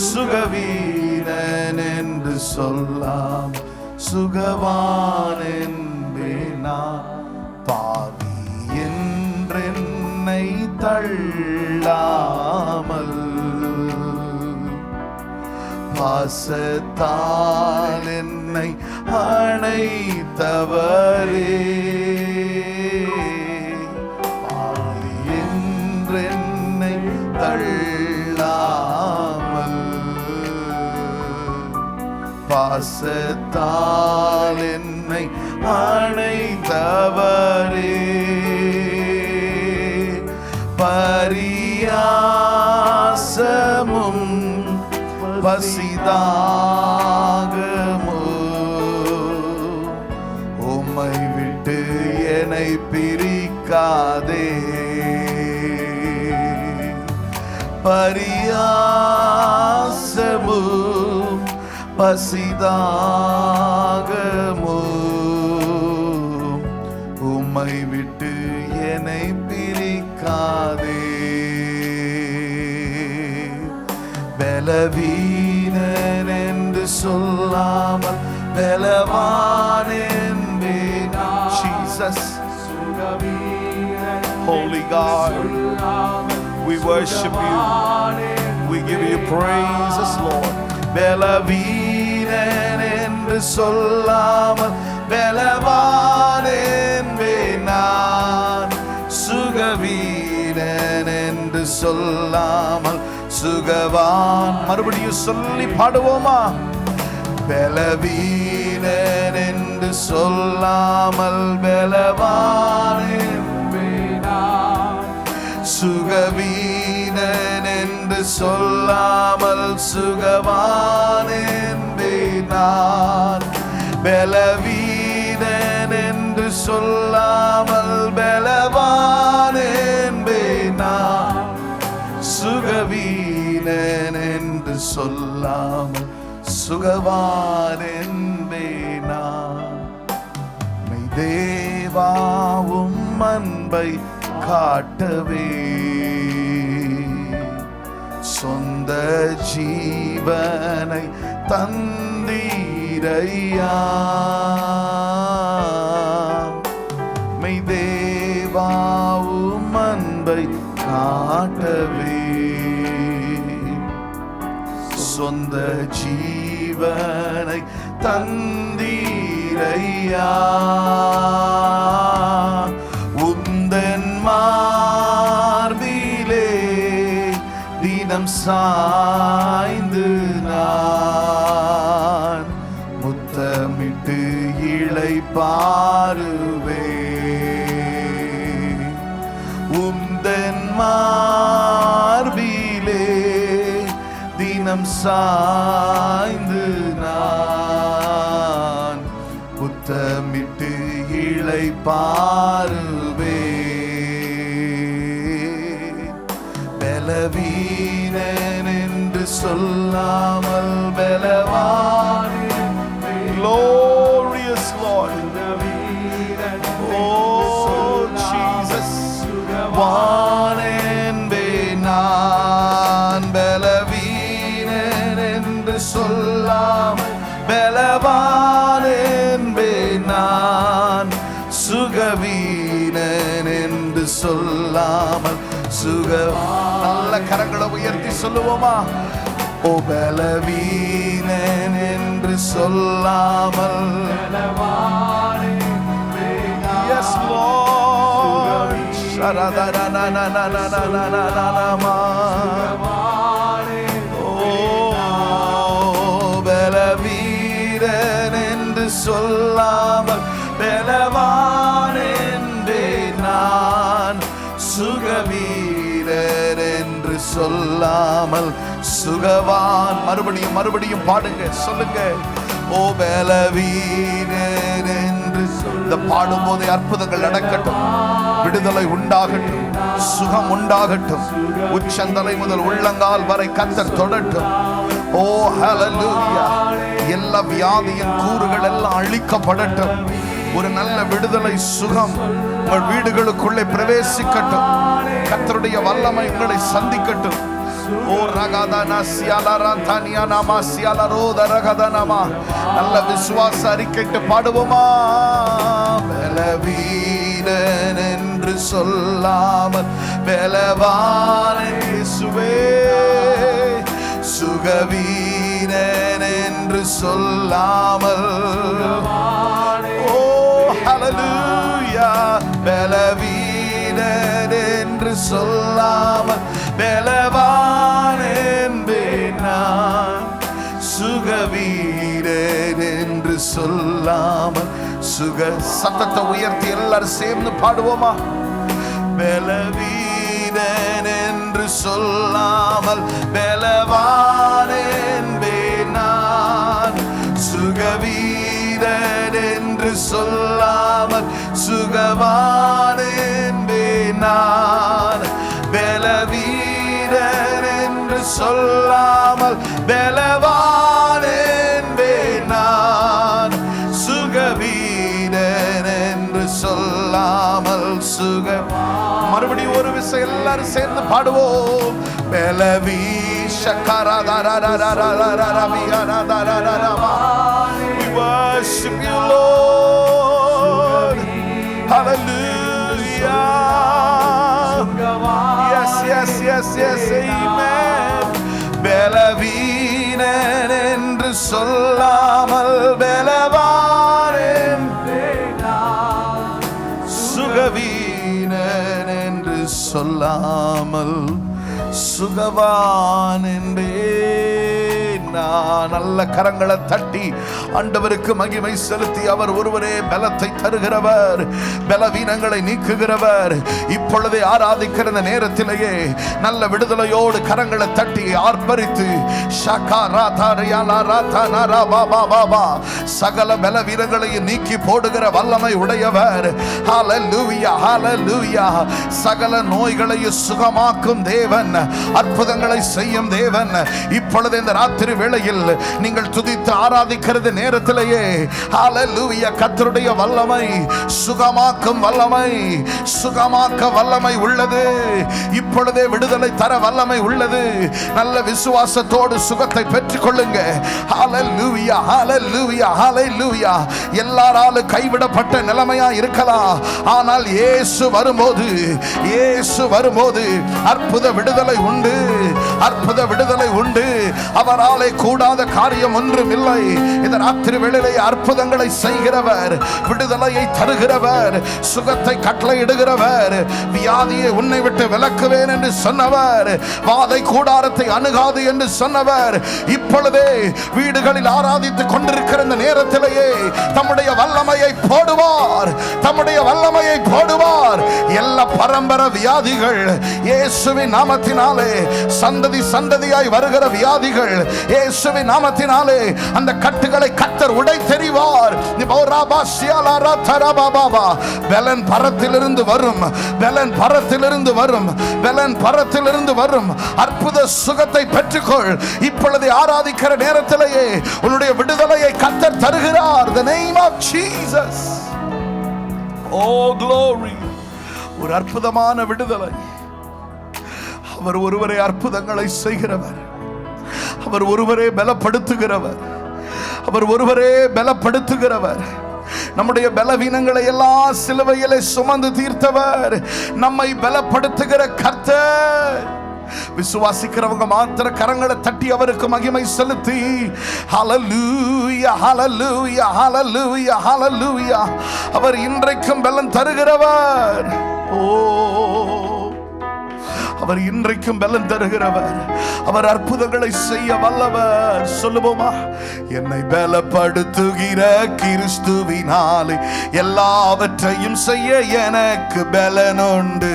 சுகவீரன் என்று சொல்லாம் சுகவான் என்பே நான். பாவி என்றென்னை தள்ளாமல் பாசத்தால் என்னை அணைத்தவரே, பாவி என்றென்னை தள்ளாமல் பாசத்தால் என்னை அணைத்தவரே, பரியாசமும் பசிதாகமோ உம்மை விட்டு என்னை பிரிக்காதே. பரியாசமும் பசிதாகமோ உம்மை விட்டு என்னை பிரிக்காதே. பலவீனன் என்று சொல்லாமல் பலவான் என்பே நான். Jesus, Holy God, we worship you, we give you praises, Lord. பலவீனன் என்று சொல்லாமல் பலவான் என்பே நான், சுகவீரன் என்று சொல்லாமல் சுகவான். மறுபடியும் சொல்லி பாடுவோமா? பலவீனன் என்று சொல்லாமல் பலவான் என்பே நான், சுகவீனன் என்று சொல்லாமல் சுகவான் என்பே நான். பலவீனன் என்று சொல்லாமல் பலவான் என்பே நான், சுகவீனன் என்று சொல்லாமல் சுகவான் என்பே நான். மெய் தேவாவும் அன்பை காட்டவே சொந்த ஜீவனை தந்தீரையா. மெய் தேவாவும் அன்பை காட்டவே சொந்த ஜீவனை தந்தீரையா. உந்தன் மார்பிலே தினம் சாய்ந்து நான் முத்தமிட்டு இளைப்பாறுவே. உந்தன் மார்பிலே தினம் சாய்ந்து நான் முத்தமிட்டு பாருவேன். பலவீனன் என்று சொல்லாமல் பலவான் என்பேன். Glorious Lord. Oh Jesus. வான் என்பேன் நான். பலவீனன் என்று சொல்லாமல் பலவான் என்பேன் நான். சுகவீனன் என்று சொல்லாமல் நல்ல கரங்களை உயர்த்தி சொல்லுவோமா? ஓ பலவீனன் என்று சொல்லாமல் Yes Lord. பலவீனன் என்று சொல்லாமல் பலவான் என்பேன் நான். சுகவீரன் என்று சொல்லாமல் சுகவான். மறுபடியும் பாடுங்க, சொல்லுங்க. ஓ பலவீனன் என்று இந்த பாடும்போதே அற்புதங்கள் நடக்கட்டும், விடுதலை உண்டாகட்டும், சுகம் உண்டாகட்டும். உச்சந்தலை முதல் உள்ளங்கால் வரை கர்த்தர் தொடட்டும். ஓ ஹல்லேலூயா. எல்லா வியாதியின் கூறுகள் எல்லாம் அழிக்கப்படட்டும். ஒரு நல்ல விடுதலை சுகம் உங்கள் வீடுகளுக்குள்ளே பிரவேசிக்கட்டும். கர்த்தருடைய வல்லமை உங்களை சந்திக்கட்டும். ஓ ரகதனா சியாலரா தனியானாமா சியாலரோத ரகதனாமா. நல்ல விசுவாச அறிக்கைட்டு பாடுவோமா? பலவீனன் என்று சொல்லாமல் பலவான் இயேசுவே. சுகவீனன் என்று சொல்லாமல் ஓ ஹல்லேலூயா. பலவீனன் என்று சொல்லாமல் பலவான் என்பேன் நான். சுகவீரன் என்று சொல்லாமல் சத்தத்தை உயர்த்தி எல்லாரும் சேர்ந்து பாடுவோமா? பலவீனன் என்று சொல்லாமல் பலவான் என்பேன் நான். சுகவீரன் என்று சொல்லாமல் சுகவான் என்பேன் நான். பலவீரன் என்று சொல்லாமல் பலவான் என்பேன் நான். சுகவீரன் என்று சொல்லாமல் மறுபடியும் ஒரு விஷயம் எல்லாரும் சேர்ந்து பாடுவோம். We worship you Lord. Hallelujah. Yes, amen. பலவீனன் என்று சொல்லாமல் பலவான் என்பேன் நான். சுகவீனன் என்று சொல்லாமல் சுகவான் என்பேன் நான். நல்ல கரங்களை தட்டி ஆண்டவருக்கு மகிமை செலுத்தி, அவர் ஒருவரே பலத்தை தருகிறவர், பலவீனங்களை நீக்குகிறவர். இப்பொழுதே ஆராதிக்கிற நேரத்திலேயே நல்ல விடுதலையோடு கரங்களை தட்டி ஆர்ப்பரித்து சகல பலவீனங்களையும் நீக்கி போடுகிற வல்லமை உடையவர். ஹல்லேலூயா, ஹல்லேலூயா. சகல நோய்களையும் சுகமாக்கும் தேவன், அற்புதங்களை செய்யும் தேவன். இப்பொழுது இந்த ராத்திரி வேளையில் நீங்கள் துதித்து ஆராதிக்கிறது நேரத்திலேயே ஹல்லேலூயா, கர்த்தருடைய வல்லமை, சுகமாக்கும் வல்லமை, சுகமாக்க வல்லமை உள்ளது. இப்பொழுதே விடுதலை தர வல்லமை உள்ளது. நல்ல விசுவாசத்தோடு சுகத்தை பெற்றுக் கொள்ளுங்க. ஹல்லேலூயா, ஹல்லேலூயா, ஹல்லேலூயா. எல்லாராலும் கைவிடப்பட்ட நிலைமையா இருக்கலாம், ஆனால் இயேசு வரும்போது அற்புத விடுதலை உண்டு, அற்புத விடுதலை உண்டு. அவராலே கூடாத காரியம் ஒன்றும் இல்லை. இந்த ராத்திரி வேளையிலே அற்புதங்களை செய்கிறவர், விடுதலையை தருகிறவர், சுகத்தை கட்டளையிடுகிறவர். வியாதியை உன்னை விட்டு விலக்குவேன் என்று சொன்னவர், வாதை கூடாரத்தை அணுகாது என்று சொன்னவர், இப்பொழுதே வீடுகளில் ஆராதித்துக் கொண்டிருக்கிற இந்த நேரத்திலேயே தம்முடைய வல்லமையை போடுவார், தம்முடைய வல்லமையை போடுவார். எல்லா பரம்பரை வியாதிகள் இயேசுவின் நாமத்தினாலே, சந்ததி சந்ததியாய் வருகிற வியாதிகள் இயேசுவின் நாமத்தினாலே அந்த கட்டுகளை கர்த்தர் உடைத்தெறிவார். பெலன் பரத்திலிருந்து வரும், பெலன் பரத்திலிருந்து வரும், பெலன் பரத்திலிருந்து வரும். அற்புத சுகத்தை பெற்றுக்கொள். இப்பொழுது ஆராதிக்கிற நேரத்திலேயே உன்னுடைய விடுதலையை கர்த்தர் தருகிறார். The name of Jesus. Oh glory. ஒரு அற்புதமான விடுதலை. அவர் ஒருவரே அற்புதங்களை செய்கிறவர். அவர் ஒருவரே பலப்படுத்துகிறவர். அவர் ஒருவரே பலப்படுத்துகிறவர். நம்முடைய பலவீனங்களை எல்லாம் சிலுவையிலே சுமந்து தீர்த்தவர். நம்மை பலப்படுத்துகிற கர்த்தர். விசுவாசிக்கிறவங்க மாத்திர கரங்களை தட்டி அவருக்கு மகிமை செலுத்தி ஹல்லேலூயா ஹல்லேலூயா ஹல்லேலூயா ஹல்லேலூயா. அவர் இன்றைக்கும் பலன் தருகிறவர். ஓ, அவர் இன்றைக்கும் பலன் தருகிறவர். அவர் அற்புதங்களை செய்ய வல்லவர். சொல்லுவோமா? என்னை பலப்படுத்துகிற கிறிஸ்துவினாலே எல்லாவற்றையும் செய்ய எனக்கு பலன் உண்டு.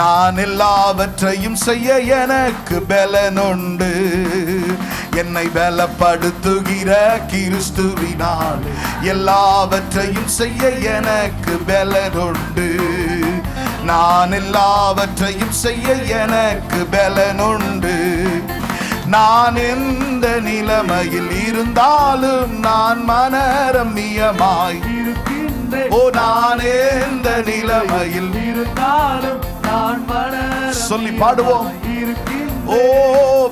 நான் எல்லாவற்றையும் செய்ய எனக்கு பலன் உண்டு. என்னை பலப்படுத்துகிற கிறிஸ்துவினால் எல்லாவற்றையும் செய்ய எனக்கு பலன் உண்டு. நான் எல்லாவற்றையும் செய்ய எனக்கு பலன் உண்டு. நான் எந்த நிலைமையில் இருந்தாலும் நான் மனரம்மியமாய் இருக்கின்றேன். ஓ, நான் எந்த நிலைமையில் இருந்தாலும் நான் சொல்லி பாடுவோம். ஓ,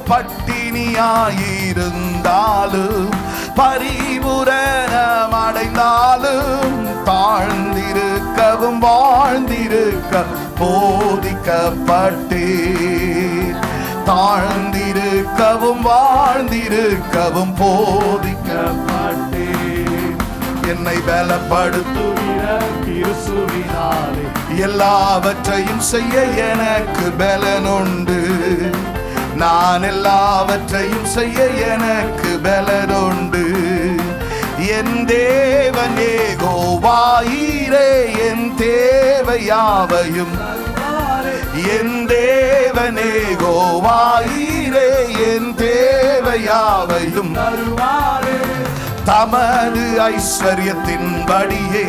பட்டினியாயிருந்தாலும் பரிபூரணம் அடைந்தாலும் தாழ்ந்திருக்கவும் வாழ்ந்திருக்க போதிக்கப்பட்டேன். தாழ்ந்திருக்கவும் வாழ்ந்திருக்கவும் போதிக்கப்பட்டேன். என்னை பலப்படுத்துகிற கிறிஸ்துவினாலே எல்லாவற்றையும் செய்ய எனக்கு பலன் உண்டு. நான் எல்லாவற்றையும் செய்ய எனக்கு பலன் உண்டு. என் தேவன் யெகோவாயீரே என் தேவையாவையும், என் தேவன் யெகோவாயீரே என் தேவையாவையும் தமது ஐஸ்வர்யத்தின்படியே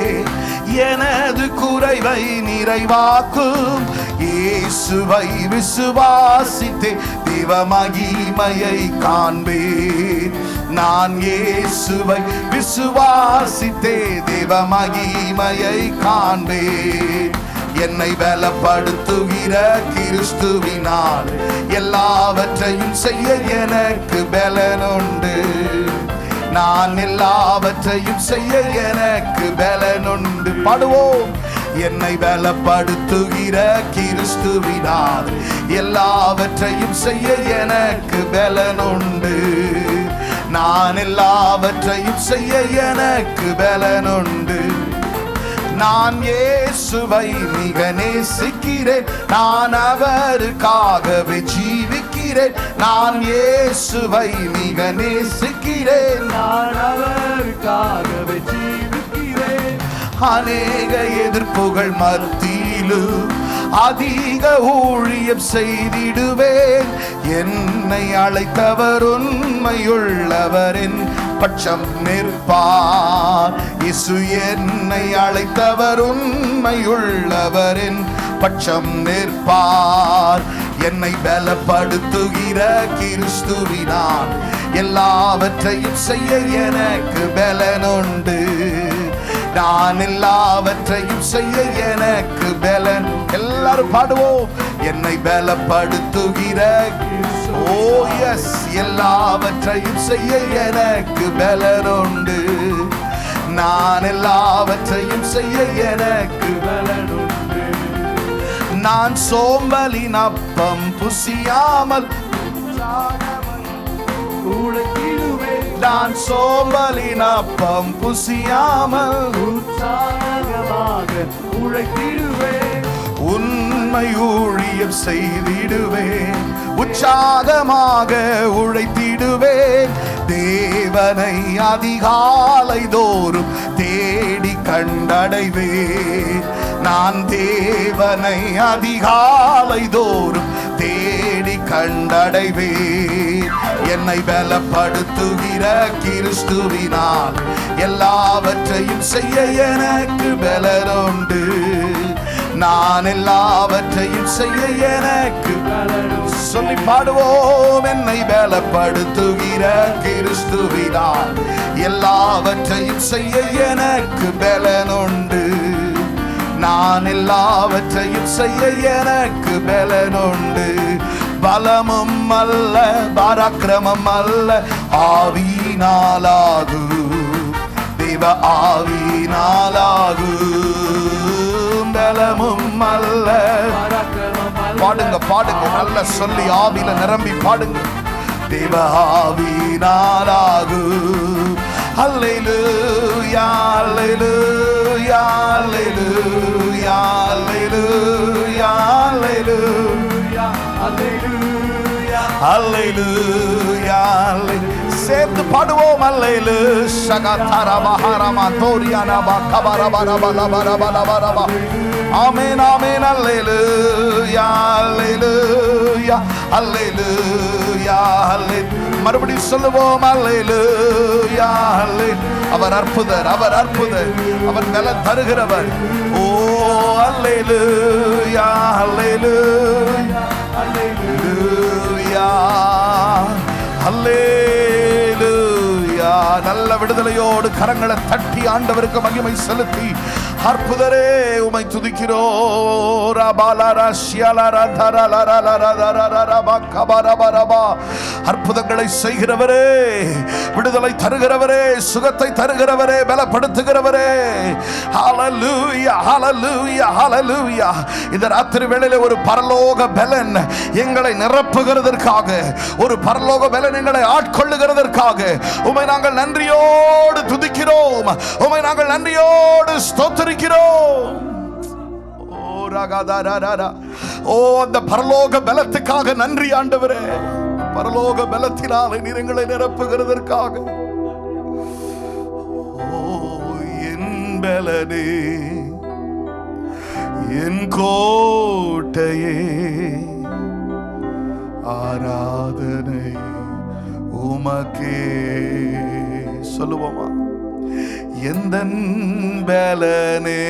எனது குறைவை நிறைவாக்கும். இயேசுவை விசுவாசித்தே தேவ மகிமையை காண்பேன். நான் இயேசுவை விசுவாசித்தே தேவ மகிமையை காண்பேன். என்னை பலப்படுத்துகிற கிறிஸ்துவினால் எல்லாவற்றையும் செய்ய எனக்கு பலன் உண்டு. நான் எல்லாவற்றையும் செய்ய எனக்கு பலன் உண்டு. பாடுவோம். என்னை பலப்படுத்துகிற கிறிஸ்துவினால் எல்லாவற்றையும் செய்ய எனக்கு பலன் உண்டு. நான் எல்லாவற்றையும் செய்ய எனக்கு பலன் உண்டு. நான் இயேசுவை மிக நேசிக்கிறேன். நான் அவருக்காகவே ஜீவிக்கிறேன். நான் இயேசுவை மிக நேசிக்கிறேன். நான் அவருக்காகவே ஜீவிக்கிறேன். அநேக எதிர்ப்புகள் மத்தியிலும் அதிக ஊழியம் செய்திடுவேன். என்னை அழைத்தவர் உண்மையுள்ளவரின் பட்சம் நிற்பார். இயேசு என்னை அழைத்தவர் உண்மையுள்ளவரின் பட்சம் நிற்பார். என்னை பலப்படுத்துகிற கிறிஸ்துவினால் எல்லாவற்றையும் செய்ய எனக்கு பலன் உண்டு. நான் எல்லாவற்றையும் செய்ய எனக்கு பலன். எல்லாரும் பாடுவோம். என்னை பலப்படுத்துகிற, ஓ எஸ், எல்லாவற்றையும் செய்ய எனக்கு பலன் உண்டு. நான் எல்லாவற்றையும் செய்ய எனக்கு பலன் உண்டு. நான் சோம்பலின் அப்பம் புசியாமல் நான் சோம்பலின் அப்பம் புசியாமல் உற்சாகமாக உழைத்திடுவேன். உண்மை ஊழியம் செய்திடுவேன். உற்சாகமாக உழைத்திடுவேன். தேவனை அதிகாலை தோறும் தேடி கண்டடைவேன். நான் தேவனை அதிகாலை தோறும் தேடி கண்டடைவேன். என்னை பலப்படுத்துகிற கிறிஸ்துவினால் எல்லாவற்றையும் செய்ய எனக்கு பலனுண்டு. நான் எல்லாவற்றையும் செய்ய எனக்கு சொல்லி பாடுவோம். என்னை பலப்படுத்துகிற கிறிஸ்துவினால் எல்லாவற்றையும் செய்ய எனக்கு பலனுண்டு. நான் எல்லாவற்றையும் செய்ய எனக்கு பலனுண்டு. பலமும் அல்ல பராக்கிரமம் அல்ல ஆவியினாலாகு, தேவ ஆவியினாலாகு. பலமும் அல்ல. பாடுங்க பாடுங்க, நல்ல சொல்லி ஆவியில நிரம்பி பாடுங்க. தேவ ஆவியினாலாகு. அல்லேலூயா அல்லேலூயா அல்லேலூயா அல்லேலூயா அல்லேலூயா அல்லேலூயா அல்லேலூயா. சேர்ந்து பாடுவோம். அல்லேலூ ஷகதரா மஹரமா தோரியானா பகபரபரபலபரபலபரப. ஆமென் ஆமென். அல்லேலூயா அல்லேலூயா அல்லேலூயா அல்லேலூயா. மறுபடியும் சொல்லுவோம். அல்லேலூயா அல்லேலூயா. அவர் அற்புதர், அவர் அற்புதர், அவர் பலன் தருகிறவர். ஓ அல்லேலூயா அல்லேலூயா அல்லேலூயா அல்லேலூயா. நல்ல விடுதலையோடு கரங்களை தட்டி ஆண்டவருக்கு மகிமை செலுத்தி அற்புதரே உமை துதிக்கிறோம். அற்புதங்களை செய்கிறவரே, விடுதலை தருகிறவரே, சுகத்தை தருகிறவரே, பலப்படுத்துகிறவரே. ஹல்லேலூயா ஹல்லேலூயா ஹல்லேலூயா. இந்த ராத்திரி வேளையிலே ஒரு பரலோக பலன் எங்களை நிரப்புகிறதற்காக, ஒரு பரலோக பலன் எங்களை ஆட்கொள்ளுகிறதற்காக உம்மை நாங்கள் நன்றியோடு துதிக்கிறோம். உம்மை நாங்கள் நன்றியோடு ஸ்தோத்திரிக்கிறோம். ஓ அந்த பரலோக பலத்துக்காக நன்றி ஆண்டவரே. பரலோக பலத்தினாலே நீர் எங்களை நிரப்புகிறதற்காக. ஓ என் பலனே, என் கோட்டையே, ஆராதனை உமக்கே. சொல்லுவோமா? எந்தன் பலனே,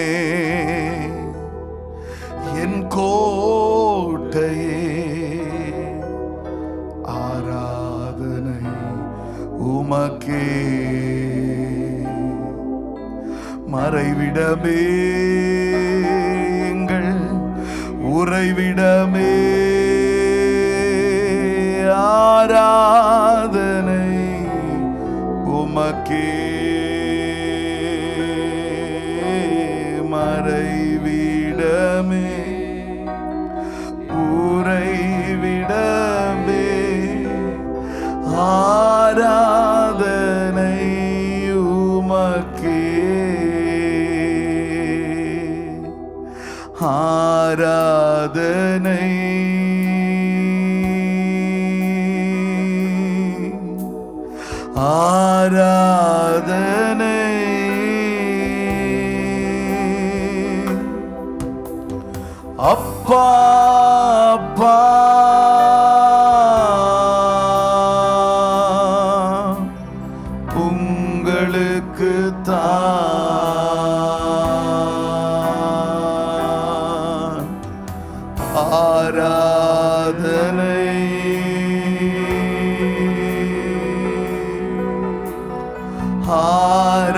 என் கோட்டையே, ஆராதனை உமக்கே. மறைவிடமே, எங்கள் உறைவிடமே, ஆராதனை உமக்கே. மறைவிடமே, உறைவிடமே, ஆராதனை உமக்கே. ஆராதனை ஆராதனை அப்பா அப்பா உங்களுக்கு தான் ஆராதனை.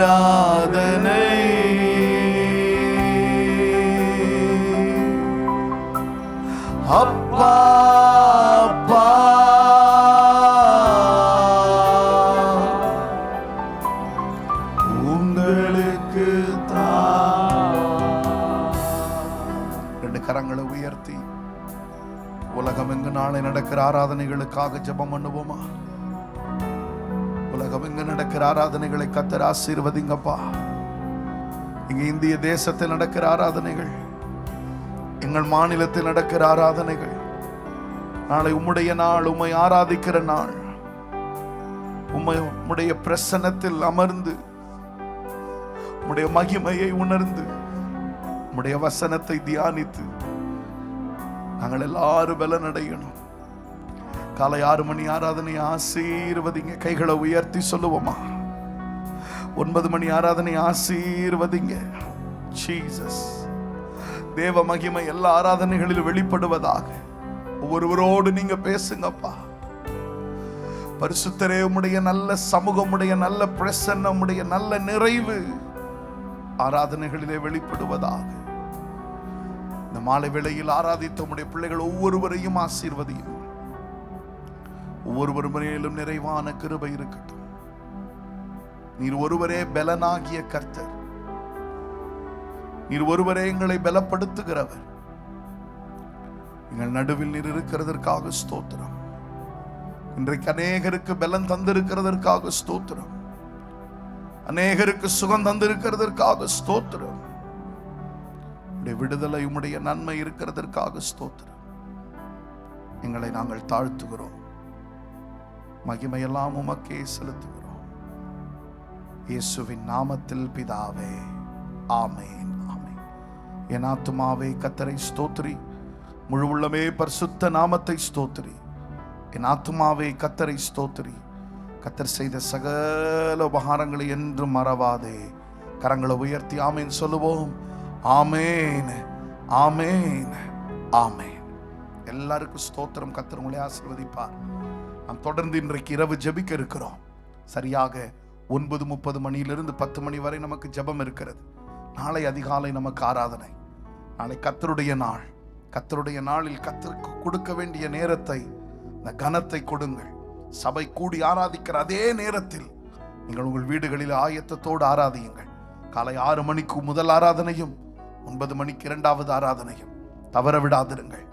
ஆராதனை அப்பா அப்பா உங்களுக்கு தான். ரெண்டு கரங்களை உயர்த்தி உலகம் எங்கு நாளை நடக்கிற ஆராதனைகளுக்காக ஜெபம் பண்ணுவோமா? உலகம் எங்கு நடக்கிற ஆராதனைகளை கர்த்தர் ஆசீர்வதிங்கப்பா. இங்க இந்திய தேசத்தில் நடக்கிற ஆராதனைகள், எங்கள் மாநிலத்தில் நடக்கிற ஆராதனைகள், நாளை உம்முடைய நாள், உம்மை ஆராதிக்கிற நாள். உம்முடைய பிரசன்னத்தில் அமர்ந்து உம்முடைய மகிமையை உணர்ந்து உம்முடைய வசனத்தை தியானித்து நாங்கள் எல்லாரும் பலனடையணும். காலை 6 மணி ஆராதனை ஆசீர்வதிங்க. கைகளை உயர்த்தி சொல்லுவோமா? 9 மணி ஆராதனை ஆசீர்வதிங்க. ஜீசஸ், தேவ மகிமை எல்லா ஆராதனைகளிலும் வெளிப்படுவதாக. ஒவ்வொருவரோடு நீங்க பேசுங்கப்பா. பரிசுத்தரே, உம்முடைய நல்ல சமூகம், உம்முடைய நல்ல பிரசன்னம், உம்முடைய நல்ல நிறைவு ஆராதனைகளிலே வெளிப்படுவதாக. இந்த மாலை வேளையில் ஆராதித்த உம்முடைய பிள்ளைகள் ஒவ்வொருவரையும் ஆசீர்வதியும். ஒவ்வொருவர் மேலும் நிறைவான கிருபை இருக்கட்டும். நீர் ஒருவரே பலனாகிய கர்த்தர். நீர் ஒருவரே எங்களை பலப்படுத்துகிறவர். எங்கள் நடுவில் நீர் இருக்கிறதற்காக ஸ்தோத்திரம். இன்றைக்கு அநேகருக்கு பலன் தந்திருக்கிறதற்காக ஸ்தோத்திரம். அநேகருக்கு சுகம் தந்திருக்கிறதற்காக ஸ்தோத்திரம். உம்முடைய விடுதலை, உம்முடைய நன்மை இருக்கிறதற்காக ஸ்தோத்திரம். எங்களை நாங்கள் தாழ்த்துகிறோம். மகிமையெல்லாம் உமக்கே செலுத்துகிறோம். இயேசுவின் நாமத்தில் பிதாவே, ஆமென், ஆமென். என் ஆத்துமாவே கர்த்தரை ஸ்தோத்திரி, முழு உள்ளமே பரிசுத்த நாமத்தை ஸ்தோத்திரி. என் ஆத்துமாவே கர்த்தரை ஸ்தோத்திரி, கர்த்தர் செய்த சகல உபகாரங்களை என்றும் மறவாதே. கரங்களை உயர்த்தி ஆமேன் சொல்லுவோம். ஆமேன், ஆமேன், ஆமேன். எல்லாருக்கும் ஸ்தோத்திரம். கர்த்தர் உங்களை ஆசீர்வதிப்பார். நாம் தொடர்ந்து இன்றைக்கு இரவு ஜெபிக்க இருக்கிறோம். சரியாக 9:30 மணியிலிருந்து 10 மணி வரை நமக்கு ஜெபம் இருக்கிறது. நாளை அதிகாலை நமக்கு ஆராதனை. நாளை கர்த்தருடைய நாள். கர்த்தருடைய நாளில் கர்த்தருக்கு கொடுக்க வேண்டிய நேரத்தை, இந்த கனத்தை கொடுங்கள். சபை கூடி ஆராதிக்கிற அதே நேரத்தில் நீங்கள் உங்கள் வீடுகளில் ஆயத்தத்தோடு ஆராதியுங்கள். காலை 6 மணிக்கு முதல் ஆராதனையும் 9 மணிக்கு 2வது ஆராதனையும் தவற விடாதிருங்கள்.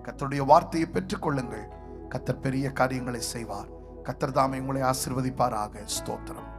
கர்த்தருடைய வார்த்தையை பெற்றுக்கொள்ளுங்கள். கர்த்தர் பெரிய காரியங்களை செய்வார். கர்த்தர் தாமே உங்களை ஆசீர்வதிப்பாராக. ஸ்தோத்திரம்.